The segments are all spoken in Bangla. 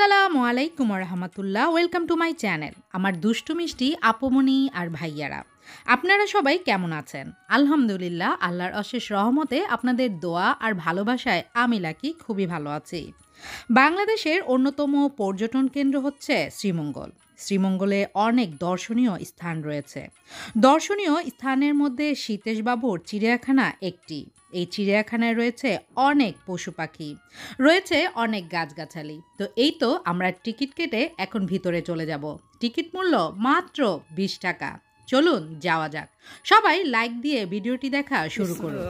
আসসালামু আলাইকুম রহমতুল্লাহ। Welcome to my channel. আমার দুষ্টু মিষ্টি আপুমনি আর ভাইয়ারা, আপনারা সবাই কেমন আছেন? আলহামদুলিল্লাহ, আল্লাহর অশেষ রহমতে আপনাদের দোয়া আর ভালোবাসায় আমি লাকি খুবই ভালো আছি। বাংলাদেশের অন্যতম পর্যটন কেন্দ্র হচ্ছে শ্রীমঙ্গল। শ্রীমঙ্গলে অনেক দর্শনীয় স্থান রয়েছে। দর্শনীয় স্থানের মধ্যে সীতেশবাবুর চিড়িয়াখানা একটি। এই চিড়িয়াখানায় রয়েছে অনেক পশু পাখি, রয়েছে অনেক গাছগাছালি। তো এই তো আমরা টিকিট কেটে এখন ভিতরে চলে যাব। টিকিট মূল্য মাত্র 20 টাকা। চলুন যাওয়া যাক। সবাই লাইক দিয়ে ভিডিওটি দেখা শুরু করুন।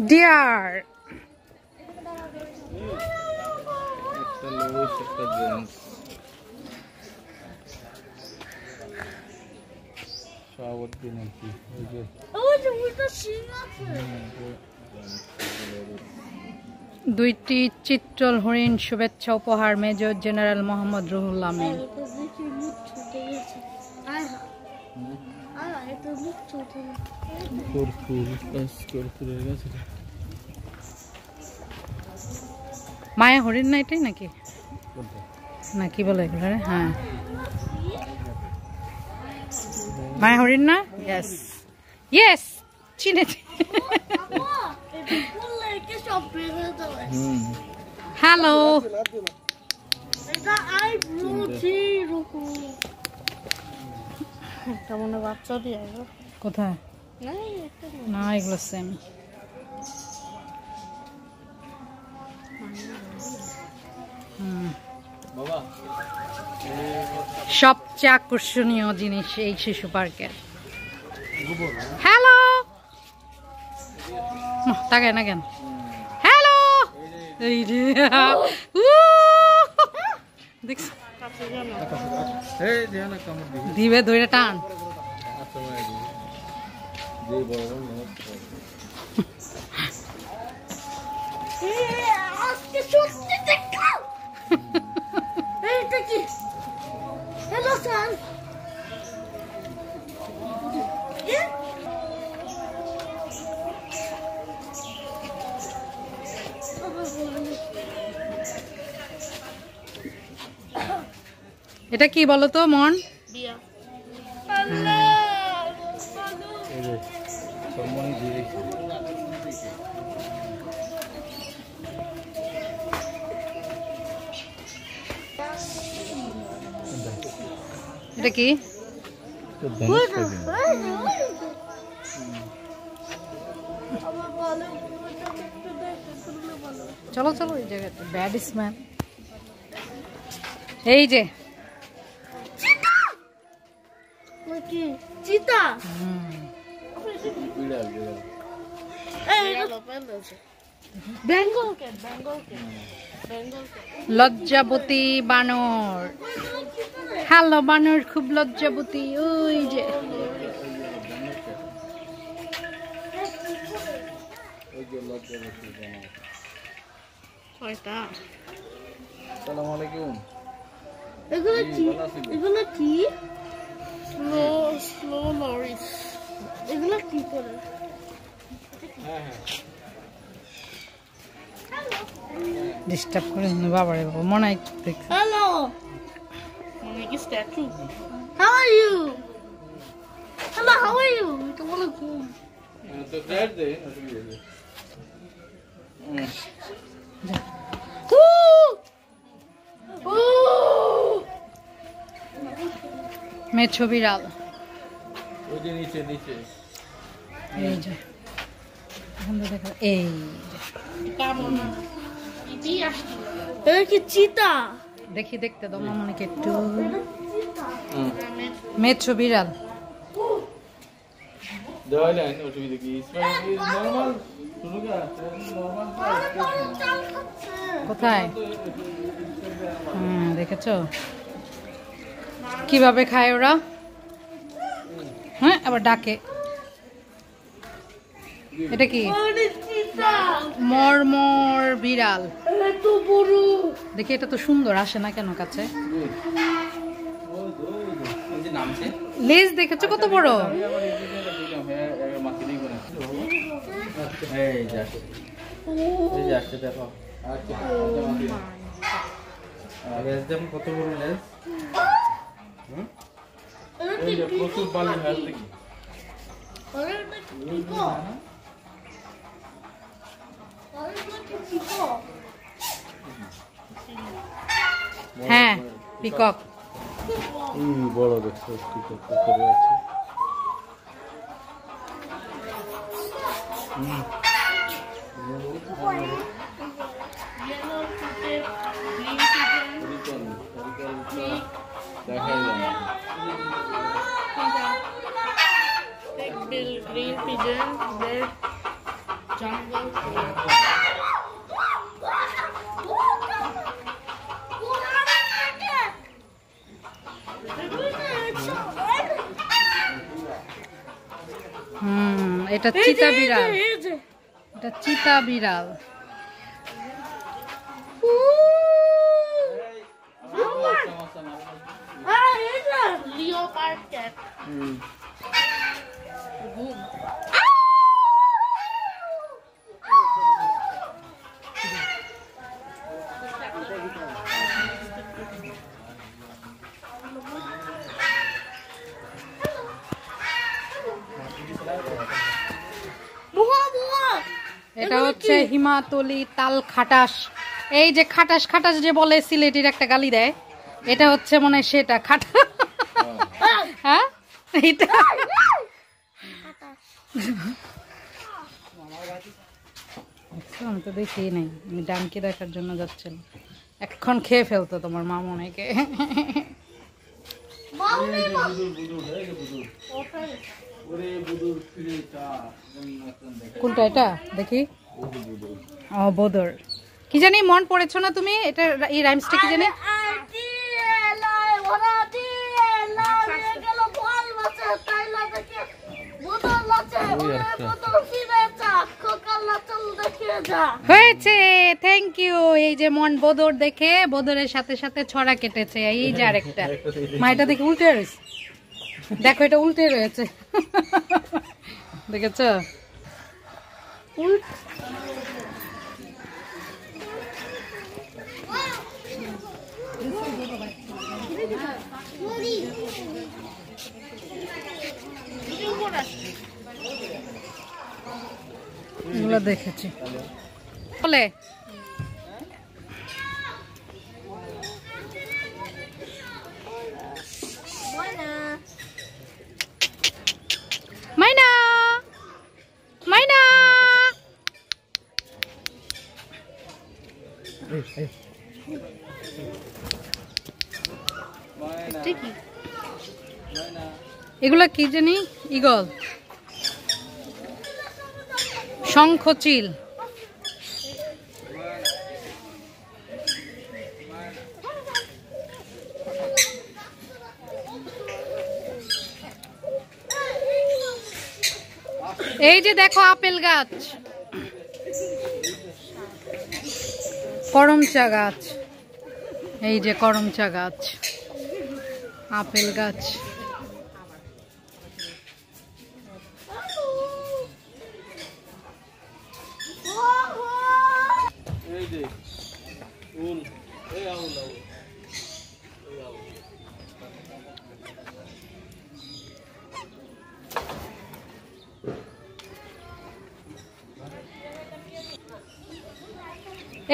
ডিয়ার দুইটি চিত্রল হরিণ শুভেচ্ছা উপহার মেজর জেনারেল মোহাম্মদ রুহুল আমিন। মায়া হরিণ না এটাই নাকি, না কি বলে এগুলো? হ্যাঁ, মায়া হরিণ না? Yes yes, চিনেছি। হ্যালো, বাচ্চা দিয়ে কোথায়? না, এগুলো সেম। সবচেয়ে আকর্ষণীয় জিনিস এই শিশু পার্কের। হ্যালো, তাকে না কেন? হ্যালো, দিবে ধরে টান। এটা কি বলো তো মন? এটা কি? চলো চলো, এই জায়গাতে ব্যাড স্মেল। এই যে লজ্জাবতী বানর। হ্যালো বানর, খুব লজ্জাবতী। ওই যে আসসালামু আলাইকুম। এগুলো কি? Slow loris. এগুলো কি করে? ডিস্টার্ব করে বাবারে বাবা, মনে হয় দেখছি। হ্যালো, মনে কি statue? How are you? Hello, how are you? তো বলো ঘুম। তো ব্যাড দে। মেছো বিড়াল। ওই যে নিচে নিচে, এই যে এখান থেকে দেখা, এই এটা কি চিতা? দেখি, দেখতে দাও মামনিকে একটু। মেছো বিড়াল। দেওয়ালেন অসুবিধা কি? নরমাল শুনুগা, নরমাল কোথায়? দেখেছো কিভাবে খায় ওরা? হ্যাঁ, আবার ডাকে। এটা কি? মরমর বিড়াল। দেখি, এটা তো সুন্দর, আসে না কেন কাছে? লেজ দেখেছো কত বড়? এই যে আসছে। এই যে আসছে দেখো। আচ্ছা লেজ যেমন কত বড় লেজ। এই যে প্রচুর বালি হাত দেখি। হ্যাঁ পিকক। বড় দেখছো পিকক করে আছে। Green pigeon, red jungle. এটা চিতা বিড়াল। এটা চিতা বিড়াল। Leopard cat. এটা হচ্ছে হিমাতলি তাল খাটাস। এই যে খাটাস খাটাস যে বলে সিলেটির একটা গালি দেয়, এটা হচ্ছে মনে হয় সেটা খাটা। হ্যাঁ এটা আমি তো দেখি নাই, আমি ডাঙ্কি দেখার জন্য যাচ্ছিলাম। এখন খেয়ে ফেলতো তোমার মা মনেকে। কোনটা এটা দেখি? ও বোদর। কি জানি মন পড়েছো না তুমি? এটা এই রাইমসটা কি জানি? হয়েছে, থ্যাংক ইউ। এই যে মন বোদর দেখে বোদরের সাথে সাথে ছড়া কেটেছে। এই যে আরেকটা মা, এটা দেখে উল্টে রয়েছে। দেখো এটা উল্টে রয়েছে, দেখেছ? এগুলো দেখেছি বলে। মাইনা মাইনা এগুলা কি জানি? ঈগল, শঙ্খচিল। এই যে দেখো আপেল গাছ, করমচা গাছ। এই যে করমচা গাছ, আপেল গাছ।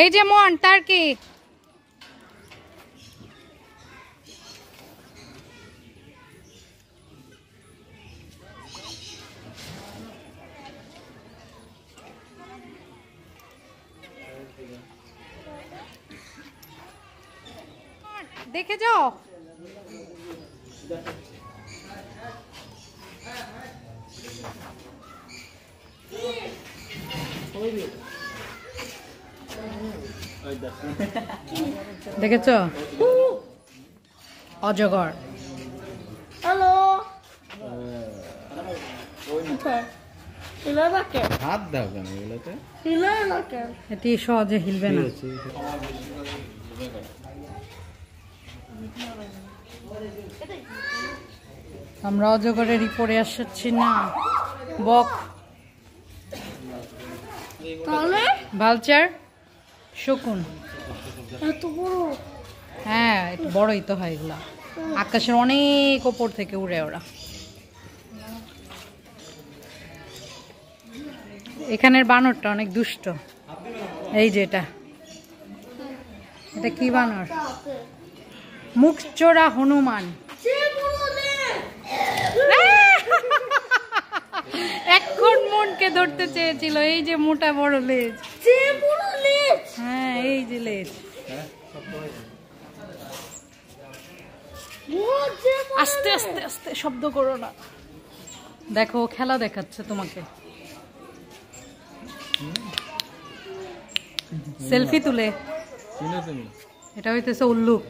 এই যে মন টার্কি। দেখে যাও। দেখেছ? অজগর। হ্যালো। হাত দাও কেন এগুলোতে? এটি সহজে হিলবে না। আমরা অজগরেরই পরে আসছি না, বক। তাহলে ভালচার শকুন। এত বড়? হ্যাঁ, একটু বড়ই তো হয় এগুলা। আকাশের অনেক ওপর থেকে উড়ে ওরা। এখানের বানরটা অনেক দুষ্ট। এই যে এটা কি বানর? মুখ চোরা হনুমান। এখন মনকে ধরতে চেয়েছিল। এই যে মোটা বড় লেজ। হ্যাঁ, এই যে লেজ। আস্তে আস্তে আস্তে, শব্দ করো না। দেখো খেলা দেখাচ্ছে তোমাকে। সেলফি তুলে। এটা হইতেছে উল্লুক।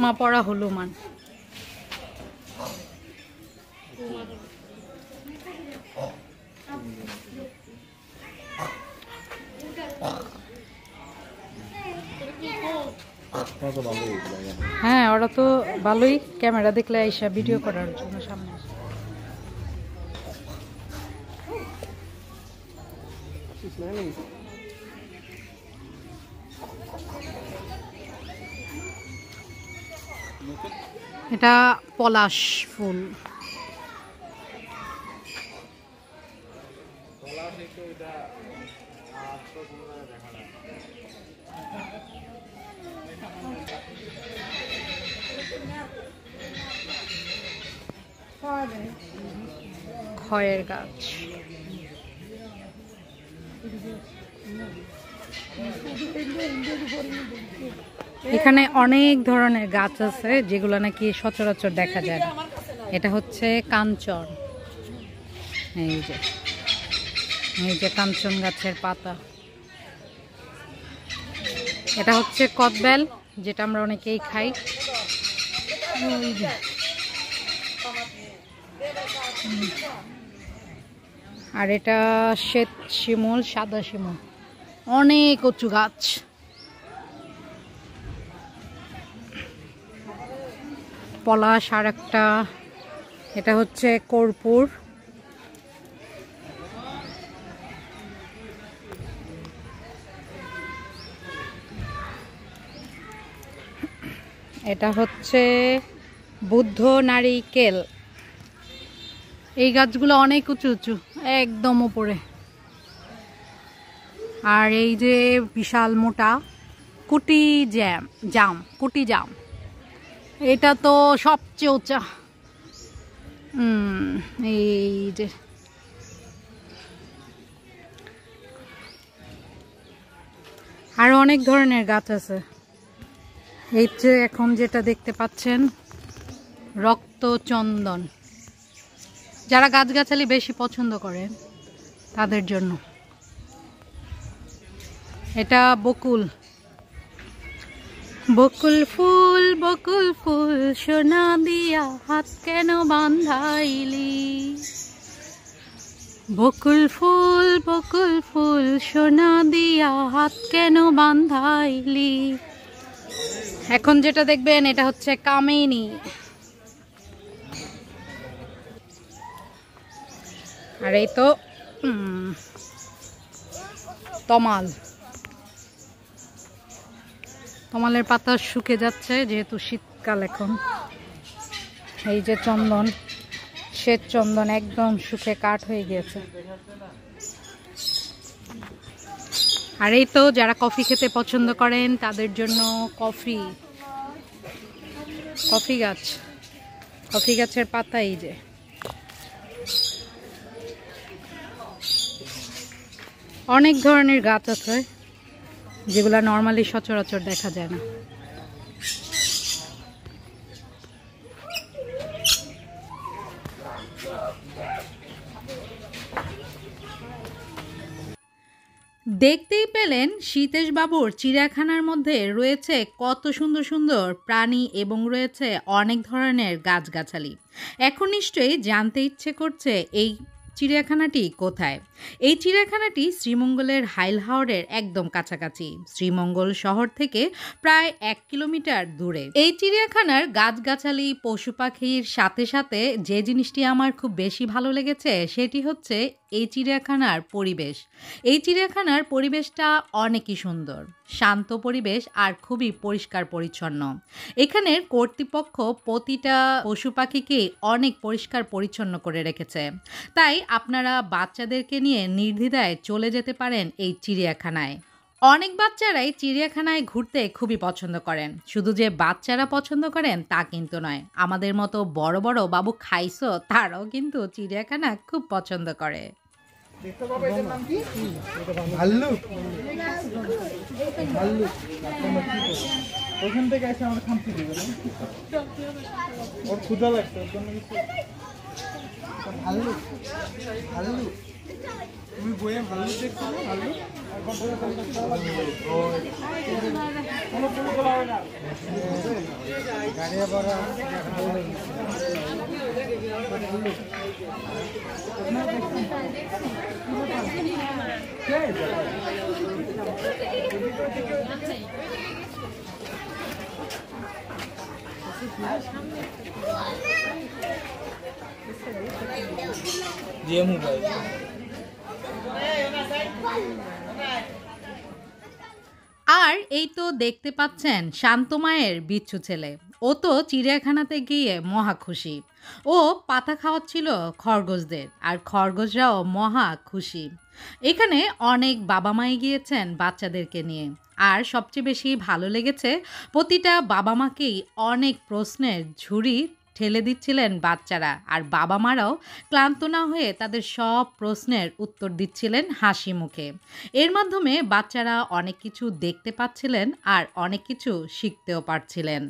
মা পড়া হনুমান। হ্যাঁ, ওরা তো ভালোই ক্যামেরা দেখলে আইসা ভিডিও করার জন্য সামনে আসে। এটা পলাশ ফুল। খয়ের গাছ। এখানে অনেক ধরনের গাছ আছে যেগুলো নাকি সচরাচর দেখা যায় না। এটা হচ্ছে কাঞ্চন। এই যে কাঞ্চন গাছের পাতা। এটা হচ্ছে কদবেল, যেটা আমরা অনেকেই খাই। আর এটা শ্বেত শিমুল, সাদা শিমুল। অনেক উঁচু গাছ। পলাশ আর একটা, এটা হচ্ছে কর্পূর। এটা হচ্ছে বুদ্ধ নারিকেল। এই গাছগুলো অনেক উঁচু উঁচু, একদম উপরে। আর এই যে বিশাল মোটা কুটি জাম, এটা তো সবচেয়ে উঁচা। এই যে আরো অনেক ধরনের গাছ আছে। এই যে এখন যেটা দেখতে পাচ্ছেন রক্তচন্দন। যারা গাছগাছালি বেশি পছন্দ করে তাদের জন্য। এটা বকুল ফুল সোনা দিয়া হাত কেন বাঁধাইলি। বকুল ফুল সোনা দিয়া হাত কেন বাঁধাইলি। এখন যেটা দেখবেন এটা হচ্ছে কামিনী। আর এই তো তমালের পাতা শুকে যাচ্ছে যেহেতু শীতকাল এখন। এই যে চন্দন, শ্বেত চন্দন একদম শুকে কাঠ হয়ে গিয়েছে। আর এই তো যারা কফি খেতে পছন্দ করেন তাদের জন্য কফি গাছের পাতা। এই যে অনেক ধরনের গাছ আছে যেগুলা নর্মালি সচরাচর দেখা যায় না। দেখতেই পেলেন সীতেশ বাবুর চিড়িয়াখানার মধ্যে রয়েছে কত সুন্দর সুন্দর প্রাণী এবং রয়েছে অনেক ধরনের গাছগাছালি। এখন নিশ্চয়ই জানতে ইচ্ছে করছে এই চিড়িয়াখানাটি কোথায়? এই চিড়িয়াখানাটি শ্রীমঙ্গলের হাইল-হাওরের একদম কাছাকাছি, শ্রীমঙ্গল শহর থেকে প্রায় 1 কিলোমিটার দূরে। এই চিড়িয়াখানার গাছগাছালি, পশু পাখির সাথে সাথে যে জিনিসটি আমার খুব বেশি ভালো লেগেছে সেটি হচ্ছে এই চিড়িয়াখানার পরিবেশ। এই চিড়িয়াখানার পরিবেশটা অনেকই সুন্দর, শান্ত পরিবেশ আর খুবই পরিষ্কার পরিচ্ছন্ন। এখানের কর্তৃপক্ষ প্রতিটা পশু পাখিকে অনেক পরিষ্কার পরিচ্ছন্ন করে রেখেছে। তাই আপনারা বাচ্চাদেরকে নিয়ে নির্দ্বিধায় চলে যেতে পারেন এই চিড়িয়াখানায়। অনেক বাচ্চারাই চিড়িয়াখানায় ঘুরতে খুবই পছন্দ করেন। শুধু যে বাচ্চারা পছন্দ করেন তা কিন্তু নয়, আমাদের মতো বড় বড় বাবু খাইছো তারাও কিন্তু চিড়িয়াখানা খুব পছন্দ করে। ওখান থেকে এসে আমার খামতি দিবে না, ওর ক্ষুধা লাগছে ওর জন্য কিছু। ভাল্লুক ভাল্লুক তুমি বইয়ে ভাল্লুক দেখছো না? ভাল্লুক গাড়িয়া বড় আর এই তো দেখতে পাচ্ছেন শান্তমায়ের বিচ্ছু ছেলে, ও তো চিড়িয়াখানাতে গিয়ে মহা খুশি। ও পাতা খাওয়াচ্ছিল খরগোশদের, আর খরগোশরাও মহা খুশি। এখানে অনেক বাবা মাই গিয়েছেন বাচ্চাদেরকে নিয়ে, আর সবচেয়ে বেশি ভালো লেগেছে প্রতিটা বাবা মাকেই অনেক প্রশ্নের ঝুড়ি ঠেলে দিচ্ছিলেন বাচ্চারা, আর বাবা মারাও ক্লান্ত না হয়ে তাদের সব প্রশ্নের উত্তর দিচ্ছিলেন হাসি মুখে। এর মাধ্যমে বাচ্চারা অনেক কিছু দেখতে পাচ্ছিলেন আর অনেক কিছু শিখতেও পারছিলেন।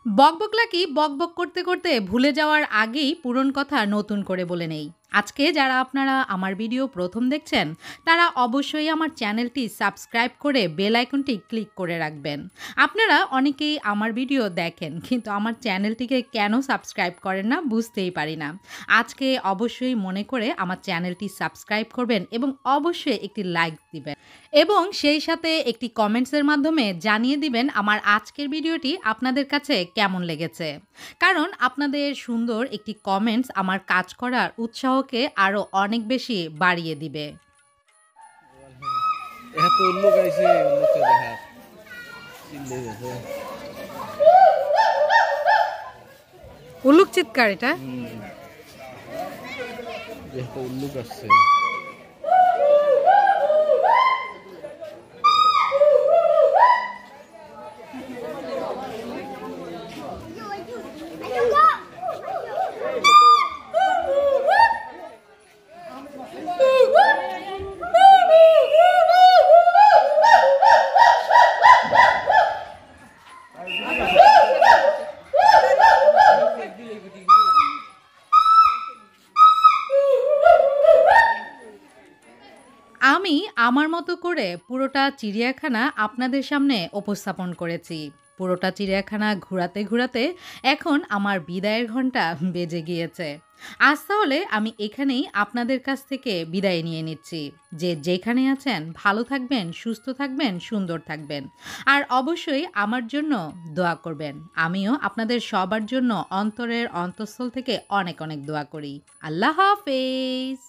বকবকলাকি বকবক করতে করতে ভুলে যাওয়ার আগেই পুরনো কথা নতুন করে বলে নেই। আজকে যারা আপনারা আমার ভিডিও প্রথম দেখছেন তারা অবশ্যই আমার চ্যানেলটি সাবস্ক্রাইব করে বেল আইকনটি ক্লিক করে রাখবেন। আপনারা অনেকেই আমার ভিডিও দেখেন কিন্তু আমার চ্যানেলটিকে কেন সাবস্ক্রাইব করেন না বুঝতেই পারি না। আজকে অবশ্যই মনে করে আমার চ্যানেলটি সাবস্ক্রাইব করবেন এবং অবশ্যই একটি লাইক দিবেন এবং সেই সাথে একটি কমেন্টসের মাধ্যমে জানিয়ে দিবেন আমার আজকের ভিডিওটি আপনাদের কাছে কেমন লেগেছে। কারণ আপনাদের সুন্দর একটি কমেন্টস আমার কাজ করার উৎসাহকে আরো অনেক বেশি বাড়িয়ে দিবে। উল্লুক চিৎকার, এটা উল্লুক আসছে। আমি আমার মতো করে পুরোটা চিড়িয়াখানা আপনাদের সামনে উপস্থাপন করেছি। পুরোটা চিড়িয়াখানা ঘোরাতে ঘোরাতে এখন আমার বিদায়ের ঘন্টা বেজে গিয়েছে। আজ তাহলে আমি এখানেই আপনাদের কাছ থেকে বিদায় নিয়ে নিচ্ছি। যে যেখানে আছেন ভালো থাকবেন, সুস্থ থাকবেন, সুন্দর থাকবেন, আর অবশ্যই আমার জন্য দোয়া করবেন। আমিও আপনাদের সবার জন্য অন্তরের অন্তঃস্থল থেকে অনেক অনেক দোয়া করি। আল্লাহ হাফেজ।